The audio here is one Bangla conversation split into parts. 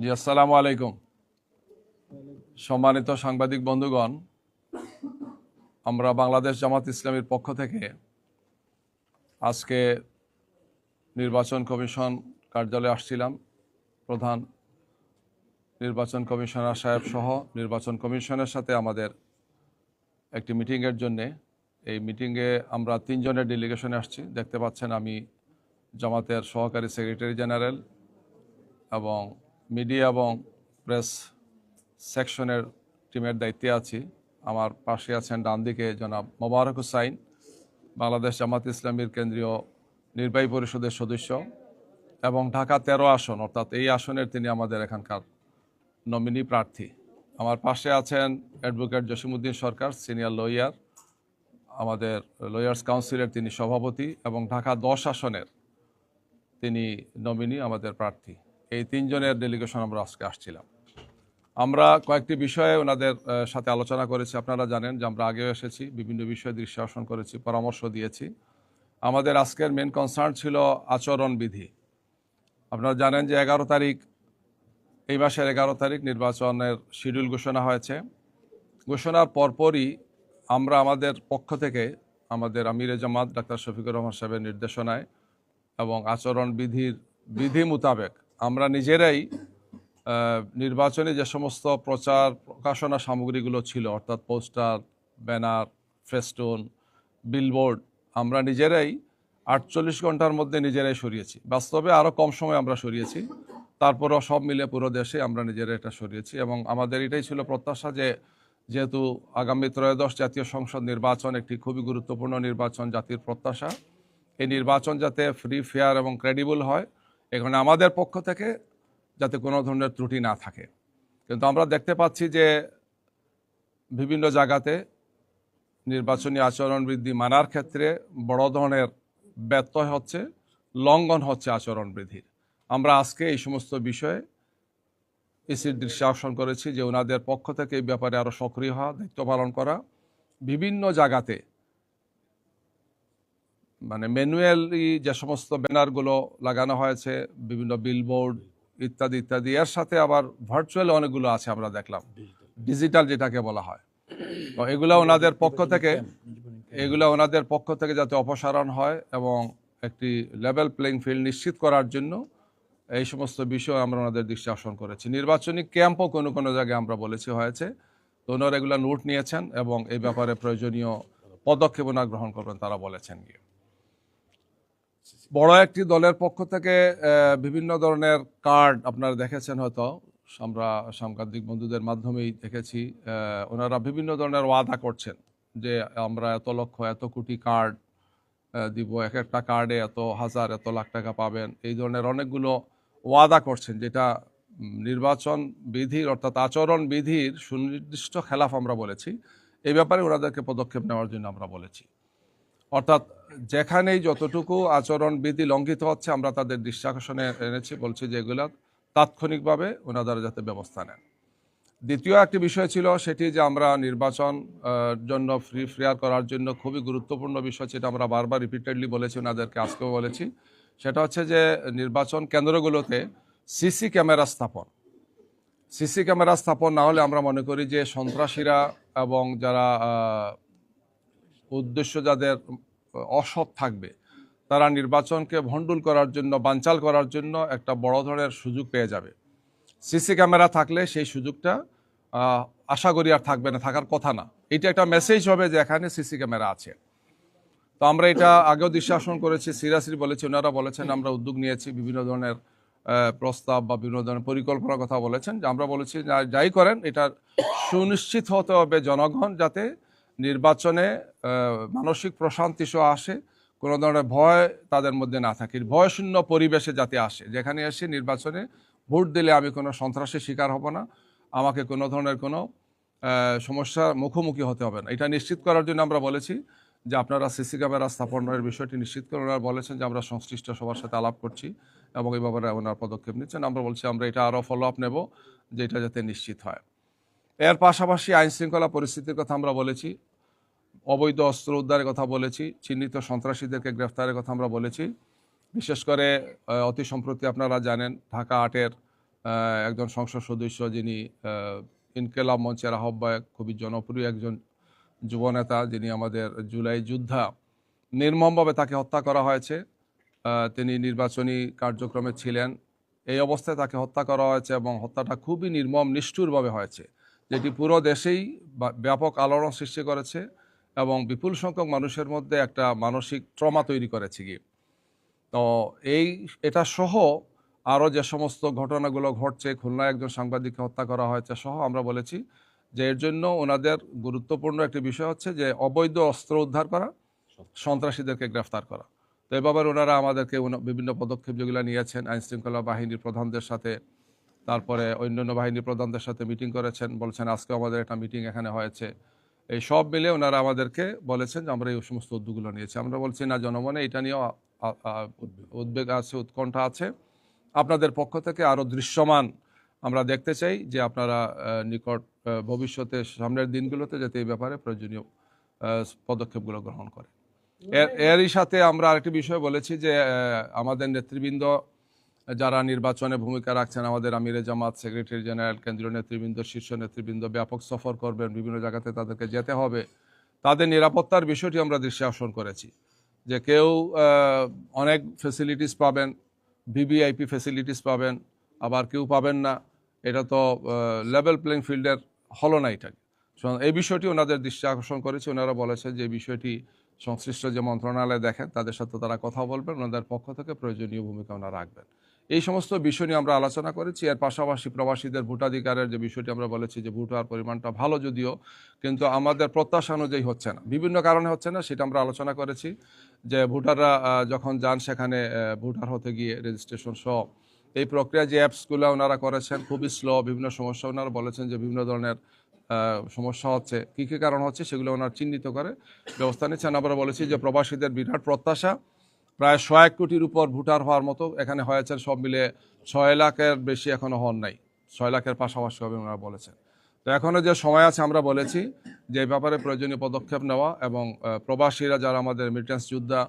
জি, আসসালামু আলাইকুম। সম্মানিত সাংবাদিক বন্ধুগণ, আমরা বাংলাদেশ জামাত ইসলামীর পক্ষ থেকে আজকে নির্বাচন কমিশন কার্যালয়ে আসছিলাম। প্রধান নির্বাচন কমিশনার সাহেব সহ নির্বাচন কমিশনের সাথে আমাদের একটি মিটিংয়ের জন্যে। এই মিটিংয়ে আমরা 3 জনের ডেলিগেশনে আসছি। দেখতে পাচ্ছেন আমি জামাতের সহকারী সেক্রেটারি জেনারেল এবং মিডিয়া এবং প্রেস সেকশনের টিমের দায়িত্বে আছি। আমার পাশে আছেন ডান দিকে জনাব মোবারক হুসাইন, বাংলাদেশ জামাত ইসলামীর কেন্দ্রীয় নির্বাহী পরিষদের সদস্য এবং ঢাকা 13 আসন, অর্থাৎ এই আসনের তিনি আমাদের এখানকার নমিনি প্রার্থী। আমার পাশে আছেন অ্যাডভোকেট জসিমউদ্দিন সরকার, সিনিয়র লয়ার, আমাদের লয়ার্স কাউন্সিলের তিনি সভাপতি এবং ঢাকা 10 আসনের তিনি নমিনি আমাদের প্রার্থী। এই 3 জনের ডেলিগেশন আমরা আজকে আসছিলাম। আমরা কয়েকটি বিষয়ে ওনাদের সাথে আলোচনা করেছি। আপনারা জানেন যে আমরা আগেও এসেছি, বিভিন্ন বিষয়ে দৃষ্টি আকর্ষণ করেছি, পরামর্শ দিয়েছি। আমাদের আজকের মেন কনসার্ন ছিল আচরণবিধি। আপনারা জানেন যে 11 তারিখ, এই মাসের 11 তারিখ নির্বাচনের শিডিউল ঘোষণা হয়েছে। ঘোষণার পরপরই আমরা আমাদের পক্ষ থেকে আমাদের আমিরে জামাত ডাক্তার শফিকুর রহমান সাহেবের নির্দেশনায় এবং আচরণবিধির বিধি মোতাবেক আমরা নিজেরাই নির্বাচনে যে সমস্ত প্রচার প্রকাশনা সামগ্রীগুলো ছিল, অর্থাৎ পোস্টার, ব্যানার, ফেস্টুন, বিলবোর্ড, আমরা নিজেরাই 48 ঘন্টার মধ্যে নিজেরাই সরিয়েছি। বাস্তবে আরও কম সময় আমরা সরিয়েছি, তারপরও সব মিলে পুরো দেশে আমরা নিজেরা এটা সরিয়েছি। এবং আমাদের এটাই ছিল প্রত্যাশা যে যেহেতু আগামী ত্রয়োদশ জাতীয় সংসদ নির্বাচন একটি খুবই গুরুত্বপূর্ণ নির্বাচন, জাতির প্রত্যাশা, এই নির্বাচন যাতে ফ্রি, ফেয়ার এবং ক্রেডিবল হয়, এখানে আমাদের পক্ষ থেকে যাতে কোনো ধরনের ত্রুটি না থাকে। কিন্তু আমরা দেখতে পাচ্ছি যে বিভিন্ন জায়গাতে নির্বাচনী আচরণবিধি মানার ক্ষেত্রে বড় ধরনের ব্যত্যয় হচ্ছে, লঙ্ঘন হচ্ছে আচরণবিধির। আমরা আজকে এই সমস্ত বিষয়ে ইসির দৃষ্টি আকর্ষণ করেছি যে ওনাদের পক্ষ থেকে এই ব্যাপারে আরও সক্রিয় হওয়া, দায়িত্ব পালন করা, বিভিন্ন জায়গাতে মানে ম্যানুয়ালি যে সমস্ত ব্যানারগুলো লাগানো হয়েছে, বিভিন্ন বিলবোর্ড ইত্যাদি ইত্যাদি, এর সাথে আবার ভার্চুয়াল অনেকগুলো আছে আমরা দেখলাম, ডিজিটাল যেটাকে বলা হয়। তো এগুলো ওনাদের পক্ষ থেকে যাতে অপসারণ হয় এবং একটি লেভেল প্লেইং ফিল্ড নিশ্চিত করার জন্য এই সমস্ত বিষয় আমরা ওনাদের দৃষ্টি আকর্ষণ করেছি। নির্বাচনী ক্যাম্পও কোনো কোনো জায়গায় আমরা বলেছি হয়েছে, তো ওনারা এগুলো নোট নিয়েছেন এবং এই ব্যাপারে প্রয়োজনীয় পদক্ষেপ ওনারা গ্রহণ করবেন তারা বলেছেন। গিয়ে বড় একটি দলের পক্ষ থেকে বিভিন্ন ধরনের কার্ড আপনারা দেখেছেন, হয়তো আমরা সাংবাদিক বন্ধুদের মাধ্যমেই দেখেছি, ওনারা বিভিন্ন ধরনের ওয়াদা করছেন যে আমরা এত লক্ষ এত কোটি কার্ড দিব, এক একটা কার্ডে এত হাজার এত লাখ টাকা পাবেন, এই ধরনের অনেকগুলো ওয়াদা করছেন, যেটা নির্বাচন বিধির অর্থাৎ আচরণ বিধির সুনির্দিষ্ট খেলাফ আমরা বলেছি। এই ব্যাপারে ওনাদেরকে পদক্ষেপ নেওয়ার জন্য আমরা বলেছি। অর্থাৎ যেখানেই যতটুকু আচরণ বিধি লঙ্ঘিত হচ্ছে আমরা তাদের দৃষ্টি আকর্ষণে এনেছি, বলছি যে এগুলো তাৎক্ষণিকভাবে ওনারা যাতে ব্যবস্থা নেন। দ্বিতীয় একটি বিষয় ছিল সেটি যে আমরা নির্বাচন জন্য ফ্রি ফেয়ার করার জন্য খুবই গুরুত্বপূর্ণ বিষয়, যেটা আমরা বারবার রিপিটেডলি বলেছি ওনাদেরকে, আজকেও বলেছি, সেটা হচ্ছে যে নির্বাচন কেন্দ্রগুলোতে সিসি ক্যামেরা স্থাপন না হলে আমরা মনে করি যে সন্ত্রাসীরা এবং যারা উদ্দেশ্য যাদের অসৎ থাকবে তারা নির্বাচনকে ভণ্ডুল করার জন্য, বানচাল করার জন্য একটা বড় ধরনের সুযোগ পেয়ে যাবে। সিসি ক্যামেরা থাকলে সেই সুযোগটা আশা করি আর থাকবে না, থাকার কথা না। এটা একটা মেসেজ হবে যে এখানে সিসি ক্যামেরা আছে। তো আমরা এটা আগেও দৃষ্টি আকর্ষণ করেছি, সিরিয়াসলি বলেছি, ওনারা বলেছেন, আমরা উদ্যোগ নিয়েছি, বিভিন্ন ধরনের প্রস্তাব বা বিভিন্ন ধরনের পরিকল্পনার কথা বলেছেন, যে আমরা বলেছি যাই করেন এটা সুনিশ্চিত হতে হবে জনগণ যাতে নির্বাচনে মানসিক প্রশান্তি সহ আসে, কোনো ধরনের ভয় তাদের মধ্যে না থাকে, ভয়শূন্য পরিবেশে যাতে আসে, যেখানে এসে নির্বাচনে ভোট দিলে আমি কোনো সন্ত্রাসের শিকার হব না, আমাকে কোনো ধরনের কোনো সমস্যার মুখোমুখি হতে হবে না। এটা নিশ্চিত করার জন্য আমরা বলেছি যে আপনারা সিসি ক্যামেরা স্থাপনের বিষয়টি নিশ্চিত করে। ওনারা বলেছেন যে আমরা সংশ্লিষ্ট সবার সাথে আলাপ করছি এবং এই ব্যাপারে ওনার পদক্ষেপ নিচ্ছেন। আমরা বলছি আমরা এটা আরও ফলো আপ নেব যে এটা যাতে নিশ্চিত হয়। এর পাশাপাশি আইন শৃঙ্খলা পরিস্থিতির কথা আমরা বলেছি, অবৈধ অস্ত্র উদ্ধারের কথা বলেছি, চিহ্নিত সন্ত্রাসীদেরকে গ্রেফতারের কথা আমরা বলেছি। বিশেষ করে অতি সম্প্রতি আপনারা জানেন ঢাকা 8-এর একজন সংসদ সদস্য যিনি ইনকেলাব মঞ্চের আহ্বায়ক, খুবই জনপ্রিয় একজন যুবনেতা, যিনি আমাদের জুলাই যোদ্ধা। নির্মমভাবে তাকে হত্যা করা হয়েছে। তিনি নির্বাচনী কার্যক্রমে ছিলেন, এই অবস্থায় তাকে হত্যা করা হয়েছে এবং হত্যাটা খুবই নির্মম নিষ্ঠুরভাবে হয়েছে, যেটি পুরো দেশেই ব্যাপক আলোড়ন সৃষ্টি করেছে এবং বিপুল সংখ্যক মানুষের মধ্যে একটা মানসিক ট্রমা তৈরি করেছে কি। তো এটা সহ আরও যে সমস্ত ঘটনাগুলো ঘটছে, খুলনায় একজন সাংবাদিককে হত্যা করা হয়েছে সহ, আমরা বলেছি যে এর জন্য ওনাদের গুরুত্বপূর্ণ একটি বিষয় হচ্ছে যে অবৈধ অস্ত্র উদ্ধার করা, সন্ত্রাসীদেরকে গ্রেফতার করা। তো এই ব্যাপারে ওনারা আমাদেরকে বিভিন্ন পদক্ষেপ যেগুলো নিয়েছেন, আইনশৃঙ্খলা বাহিনীর প্রধানদের সাথে, তারপরে অন্যান্য বাহিনীর প্রধানদের সাথে মিটিং করেছেন, বলছেন আজকে আমাদের একটা মিটিং এখানে হয়েছে। এই সব মিলে ওনারা আমাদেরকে বলেছেন যে আমরা এই সমস্ত উদ্যোগগুলো নিয়েছি। আমরা বলছি না, জনমনে এটা নিয়েও উদ্বেগ আছে, উৎকণ্ঠা আছে। আপনাদের পক্ষ থেকে আরও দৃশ্যমান আমরা দেখতে চাই যে আপনারা নিকট ভবিষ্যতে সামনের দিনগুলোতে যাতে এই ব্যাপারে প্রয়োজনীয় পদক্ষেপগুলো গ্রহণ করে। এরই সাথে আমরা আরেকটি বিষয় বলেছি যে আমাদের নেতৃবৃন্দ যারা নির্বাচনে ভূমিকা রাখছেন, আমাদের আমিরে জামাত, সেক্রেটারি জেনারেল, কেন্দ্রীয় নেতৃবৃন্দ, শীর্ষ নেতৃবৃন্দ ব্যাপক সফর করবেন, বিভিন্ন জায়গাতে তাদেরকে যেতে হবে। তাদের নিরাপত্তার বিষয়টি আমরা দৃষ্টি আকর্ষণ করেছি যে কেউ অনেক ফেসিলিটিস পাবেন, ভিভিআইপি ফেসিলিটিস পাবেন, আবার কেউ পাবেন না। এটা তো লেভেল প্লেইং ফিল্ডের হলো না। এটা এই বিষয়টি ওনাদের দৃষ্টি আকর্ষণ করেছে। ওনারা বলেছেন যে এই বিষয়টি সংশ্লিষ্ট যে মন্ত্রণালয় দেখেন তাদের সাথে তারা কথা বলবেন, ওনাদের পক্ষ থেকে প্রয়োজনীয় ভূমিকা ওনারা রাখবেন। এই সমস্ত বিষয় নিয়ে আমরা আলোচনা করেছি। এর পাশাপাশি প্রবাসীদের ভোটাধিকারের যে বিষয়টি আমরা বলেছি যে ভোট হওয়ার পরিমাণটা ভালো যদিও, কিন্তু আমাদের প্রত্যাশা অনুযায়ী হচ্ছে না, বিভিন্ন কারণে হচ্ছে না, সেটা আমরা আলোচনা করেছি। যে ভোটাররা যখন যান সেখানে ভোটার হতে গিয়ে রেজিস্ট্রেশন সহ এই প্রক্রিয়া যে অ্যাপসগুলো ওনারা করেছেন খুবই স্লো, বিভিন্ন সমস্যা ওনারা বলেছেন যে বিভিন্ন ধরনের সমস্যা হচ্ছে, কী কী কারণ হচ্ছে সেগুলো ওনারা চিহ্নিত করে ব্যবস্থা নিচ্ছেন। আমরা বলেছি যে প্রবাসীদের বিরাট প্রত্যাশা, প্রায় 100 কোটির উপর ভোটার হওয়ার মতো এখানে হয়েছেন, সব মিলে 6 লাখের বেশি এখনও হন নাই, 6 লাখের পাশাপাশি হবে ওনারা বলেছেন। তো এখনও যে সময় আছে আমরা বলেছি যে এই ব্যাপারে প্রয়োজনীয় পদক্ষেপ নেওয়া এবং প্রবাসীরা যারা আমাদের রেমিটেন্স যোদ্ধা,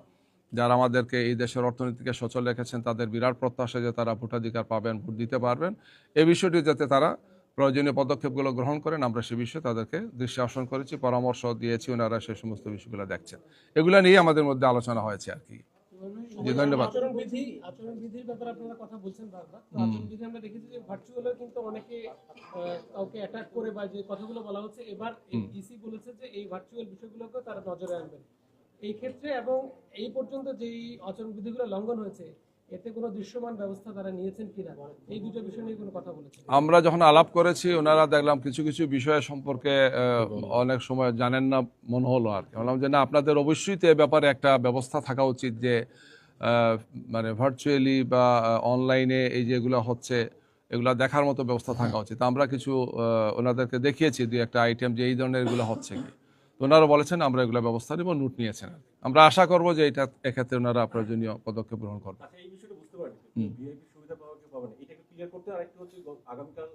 যারা আমাদেরকে এই দেশের অর্থনীতিকে সচল রেখেছেন, তাদের বিরাট প্রত্যাশা যে তারা ভোটাধিকার পাবেন, ভোট দিতে পারবেন, এই বিষয়টি যাতে তারা প্রয়োজনীয় পদক্ষেপগুলো গ্রহণ করেন আমরা সে বিষয়ে তাদেরকে দৃষ্টি আকর্ষণ করেছি, পরামর্শ দিয়েছি, ওনারা সেই সমস্ত বিষয়গুলো দেখছেন। এগুলো নিয়ে আমাদের মধ্যে আলোচনা হয়েছে আর কি। জি, ধন্যবাদ। আচরণবিধির ব্যাপারে আপনারা কথা বলছেন বারবার। আচরণবিধি আমরা দেখেছি যে ভার্চুয়ালে কিন্তু অনেকে কাউকে অ্যাটাক করে বা যে কথাগুলো বলা হচ্ছে, এবার ইসি বলেছে যে এই ভার্চুয়াল বিষয়গুলোকে তারা নজরে আনবেন এই ক্ষেত্রে, এবং এই পর্যন্ত যেই আচরণবিধিগুলো লঙ্ঘন হয়েছে এতে কোনো দৃশ্যমান ব্যবস্থা তারা নিয়েছেন কিনা, এই দুটো বিষয় নিয়ে কোনো কথা বলেছেন? আমরা যখন আলাপ করেছি ওনারা দেখলাম কিছু কিছু বিষয় সম্পর্কে অনেক সময় জানেন না মনে হলো আর কি। বললাম যে না, আপনাদের অবশ্যই তো এ ব্যাপারে একটা ব্যবস্থা থাকা উচিত যে মানে ভার্চুয়ালি বা অনলাইনে এই যেগুলো হচ্ছে এগুলো দেখার মতো ব্যবস্থা থাকা উচিত। আমরা কিছু ওনাদেরকে দেখিয়েছি দুই একটা আইটেম যে এই ধরনের এগুলো হচ্ছে কি। তো ওনারা বলেছেন আমরা এগুলো ব্যবস্থা নেব, নোট নিয়েছেন। আমরা আশা করবো যে এটা এক্ষেত্রে ওনারা প্রয়োজনীয় পদক্ষেপ গ্রহণ করবেন। এই বিষয়টা বুঝতে পারি ভিআইপি সুবিধা পাওয়া কি পাবে না, এটাকে ক্লিয়ার করতে। আরেকটা হচ্ছে আগামীকাল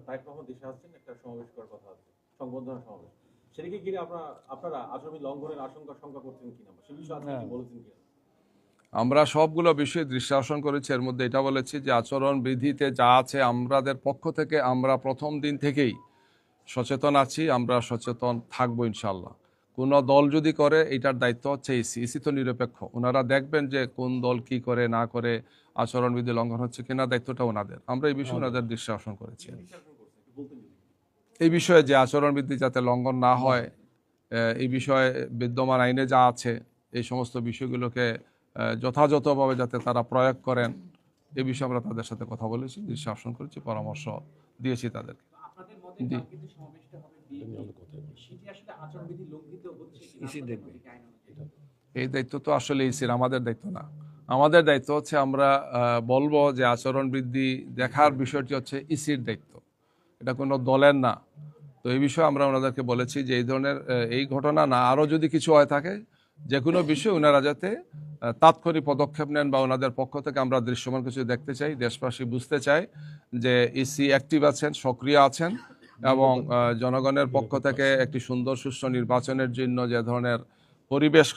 তারেক রহমান দেশে আসছেন, একটা সমাবেশ করার কথা আছে, সংবর্ধনা সমাবেশ। সেটাকে ঘিরে আপনারা আচরণ লঙ্ঘনের শঙ্কা করছেন কিনা, সে বিষয়ে আপনি বলেছেন কিনা? আমরা সবগুলো বিষয়ে দৃষ্টি আকর্ষণ করেছি। এর মধ্যে এটা বলেছি যে আচরণ বিধিতে যা আছে আমাদের পক্ষ থেকে আমরা প্রথম দিন থেকেই সচেতন আছি, আমরা সচেতন থাকবো ইনশাল্লাহ। কোনো দল যদি করে এটার দায়িত্ব হচ্ছে ইসি। ইসি তো নিরপেক্ষ, ওনারা দেখবেন যে কোন দল কি করে না করে, আচরণবিধি লঙ্ঘন হচ্ছে কিনা, দায়িত্বটা ওনাদের। আমরা এই বিষয়ে ওনাদের দৃষ্টি আকর্ষণ করেছি। এই বিষয়ে যে আচরণবিধি যাতে লঙ্ঘন না হয়, এই বিষয়ে বিদ্যমান আইনে যা আছে এই সমস্ত বিষয়গুলোকে যথাযথভাবে যাতে তারা প্রয়োগ করেন, এই বিষয়ে আমরা তাদের সাথে কথা বলেছি, দৃষ্টি আকর্ষণ করেছি, পরামর্শ দিয়েছি তাদেরকে। এই দায়িত্ব তো আসলে ইসির, আমাদের দায়িত্ব না। আমাদের দায়িত্ব হচ্ছে আমরা বলবো যে আচরণ বৃদ্ধি দেখার বিষয়টি হচ্ছে ইসির দায়িত্ব, এটা কোনো দলের না। তো এই বিষয়ে আমরা ওনাদেরকে বলেছি যে এই ধরনের এই ঘটনা না আরও যদি কিছু হয়ে থাকে, যে কোনো বিষয়ে ওনারা যাতে তাৎক্ষণিক পদক্ষেপ নেন বা ওনাদের পক্ষ থেকে আমরা দৃশ্যমান কিছু দেখতে চাই, দেশবাসী বুঝতে চাই যে ইসি অ্যাক্টিভ আছেন, সক্রিয় আছেন এবং জনগণের পক্ষ থেকে একটি সুন্দর সুষ্ঠু নির্বাচনের জন্য যে ধরনের পরিবেশ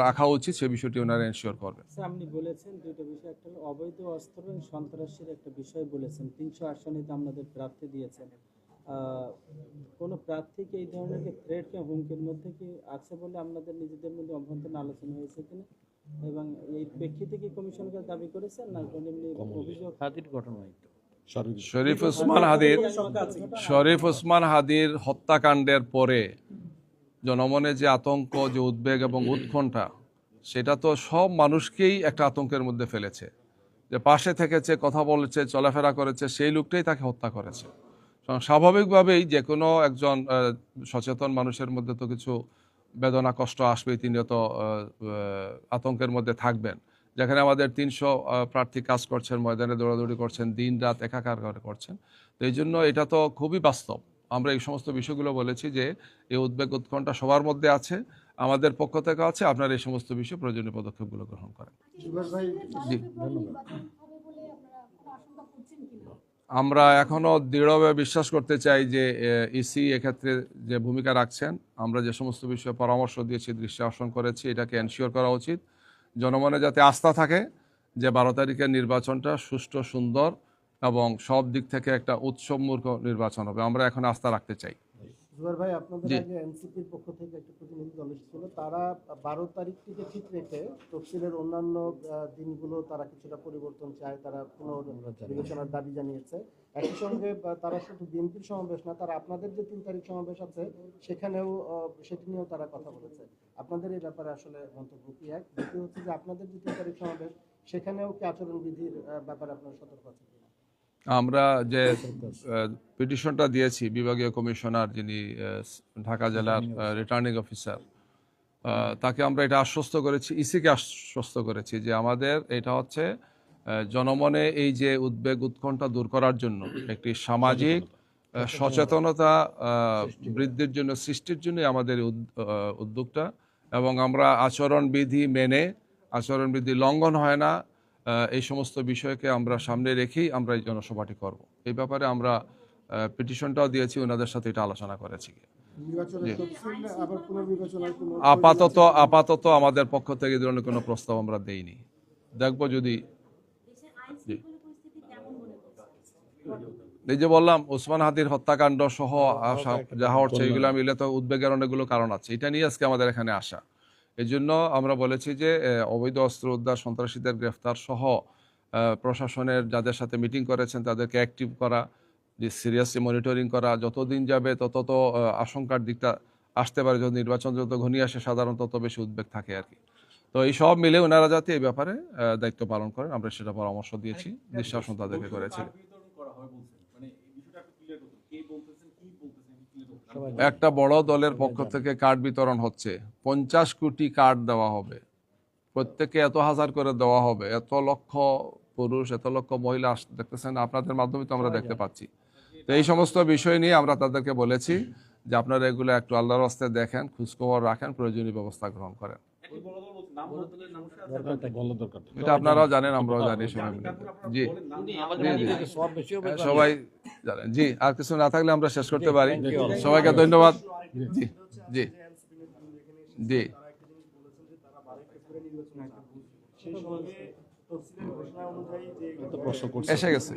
রাখা উচিত সে বিষয়টি ওনারা এনশিওর করবেন। স্যার, আপনি বলেছেন দুইটা বিষয়, একটা হলো অবৈধ অস্ত্র এবং সন্ত্রাসের একটা বিষয় বলেছেন। 300 আসনে তো আপনাদের প্রার্থী দিয়েছেন। কোন প্রার্থীকে এই ধরনের থ্রেট কে হুমকির মধ্যে কি আছে বলে আপনাদের নিজেদের মধ্যে অভ্যন্তরীণ আলোচনা হয়েছে কিনা, এবং এই প্রেক্ষিতে কি কমিশনকে দাবি করেছেন না কোন এমনি অভিযোগ হাতির ঘটনা? শরীফ ওসমান হাদির হত্যাকাণ্ডের পরে জনমনে যে আতঙ্ক, যে উদ্বেগ এবং উৎকণ্ঠা, সেটা তো সব মানুষকেই একটা আতঙ্কের মধ্যে ফেলেছে। যে পাশে থেকেছে, কথা বলেছে, চলাফেরা করেছে, সেই লোকটাই তাকে হত্যা করেছে। স্বাভাবিকভাবেই যে কোনো একজন সচেতন মানুষের মধ্যে তো কিছু বেদনা, কষ্ট আসবেই। তিনিও তো আতঙ্কের মধ্যে থাকবেন। যেখানে আমাদের 300 প্রার্থী কাজ করছেন, ময়দানে দৌড়াদৌড়ি করছেন, দিন রাত একাকার করছেন। তো এই জন্য এটা তো খুবই বাস্তব। আমরা এই সমস্ত বিষয়গুলো বলেছি যে এই উদ্বেগ, উৎকণ্ঠা সবার মধ্যে আছে, আমাদের পক্ষ থেকে আছে। আপনারা এই সমস্ত বিষয়ে প্রয়োজনীয় পদক্ষেপগুলো গ্রহণ করেন। জি, ধন্যবাদ। আমরা এখনো দৃঢ়ভাবে বিশ্বাস করতে চাই যে ইসি এক্ষেত্রে যে ভূমিকা রাখছেন, আমরা যে সমস্ত বিষয়ে পরামর্শ দিয়েছি, দৃষ্টি আকর্ষণ করেছি, এটাকে এনশিওর করা উচিত। জনমনে যাতে আস্থা থাকে যে 12 তারিখের নির্বাচনটা সুষ্ঠু, সুন্দর এবং সব দিক থেকে একটা উৎসবমূলক নির্বাচন হবে। আমরা এখন আস্থা রাখতে চাই। জুবাইর ভাই, আপনাদের আগে এনসিপির পক্ষ থেকে একটা প্রতিনিধি দল এসেছিল। তারা 12 তারিখটিকে ঠিক রেখে তফসিলের অন্যান্য দিনগুলো তারা কিছুটা পরিবর্তন চায়, তারা পুনর্বিবেচনার দাবি জানিয়েছে। একই সঙ্গে তারা শুধু বিএনপির সমাবেশ না, তারা আপনাদের যে 3 তারিখ সমাবেশ আছে সেখানেও সেটি নিয়েও তারা কথা বলেছে। আপনাদের এই ব্যাপারে আসলে মন্তব্য কি? এক, দ্বিতীয় হচ্ছে যে আপনাদের যে 3 তারিখ সমাবেশ সেখানেও কি আচরণবিধির ব্যাপারে আপনারা সতর্ক আছেন? আমরা যে পিটিশনটা দিয়েছি বিভাগীয় কমিশনার, যিনি ঢাকা জেলার রিটার্নিং অফিসার, তাকে আমরা এটা আশ্বস্ত করেছি, ইসিকে আশ্বস্ত করেছি যে আমাদের এটা হচ্ছে জনমনে এই যে উদ্বেগ, উৎকণ্ঠা দূর করার জন্য একটি সামাজিক সচেতনতা বৃদ্ধির জন্য, সৃষ্টির জন্য আমাদের উদ্যোগটা। এবং আমরা আচরণবিধি মেনে, আচরণবিধি লঙ্ঘন হয় না, এই সমস্ত বিষয়কে আমরা সামনে রেখেই আমরা এই জনসভাটি করব। এই ব্যাপারে আমরা পিটিশনটাও দিয়েছি, ওনাদের সাথে এটা আলোচনা করেছি। আপাতত আমাদের পক্ষ থেকে ধরনের কোনো প্রস্তাব আমরা দেইনি। দেখবো যদি। এই যে বললাম, ওসমান হাদির হত্যাকাণ্ড সহ যাহা হচ্ছে, এগুলো মিলে তো উদ্বেগের অনেকগুলো কারণ আছে। এটা নিয়ে আজকে আমাদের এখানে আসা। এই জন্য আমরা বলেছি যে অবৈধ অস্ত্র উদ্ধার, সন্ত্রাসীদের গ্রেফতার সহ প্রশাসনের যাদের সাথে মিটিং করেছেন তাদেরকে অ্যাক্টিভ করা, যে সিরিয়াসলি মনিটরিং করা। যতদিন যাবে তত তো আশঙ্কার দিকটা আসতে পারে। যত নির্বাচন যত ঘনিয়ে আসে সাধারণত তত বেশি উদ্বেগ থাকে আর কি। তো এই সব মিলে ওনারা যাতে এই ব্যাপারে দায়িত্ব পালন করেন, আমরা সেটা পরামর্শ দিয়েছি, দৃষ্টাসন তাদেরকে করেছি। একটা বড় দলের পক্ষ থেকে কার্ড বিতরণ হচ্ছে, 50 কোটি কার্ড দেওয়া হবে, প্রত্যেকে এত হাজার করে দেওয়া হবে, এত লক্ষ পুরুষ, এত লক্ষ মহিলা দেখতেছেন, আপনাদের মাধ্যমে তো আমরা দেখতে পাচ্ছি। তো এই সমস্ত বিষয় নিয়ে আমরা তাদেরকে বলেছি যে আপনারা এগুলো একটু আল্লাহর রাস্তায় দেখেন, খোঁজখবর রাখেন, প্রয়োজনীয় ব্যবস্থা গ্রহণ করেন। এটা আপনারাও জানেন, আমরাও জানি সবাই মিলে। জি, সবাই জানেন। জি, আর কিছু না থাকলে আমরা শেষ করতে পারি। সবাইকে ধন্যবাদ। জি জি জি এসে গেছে।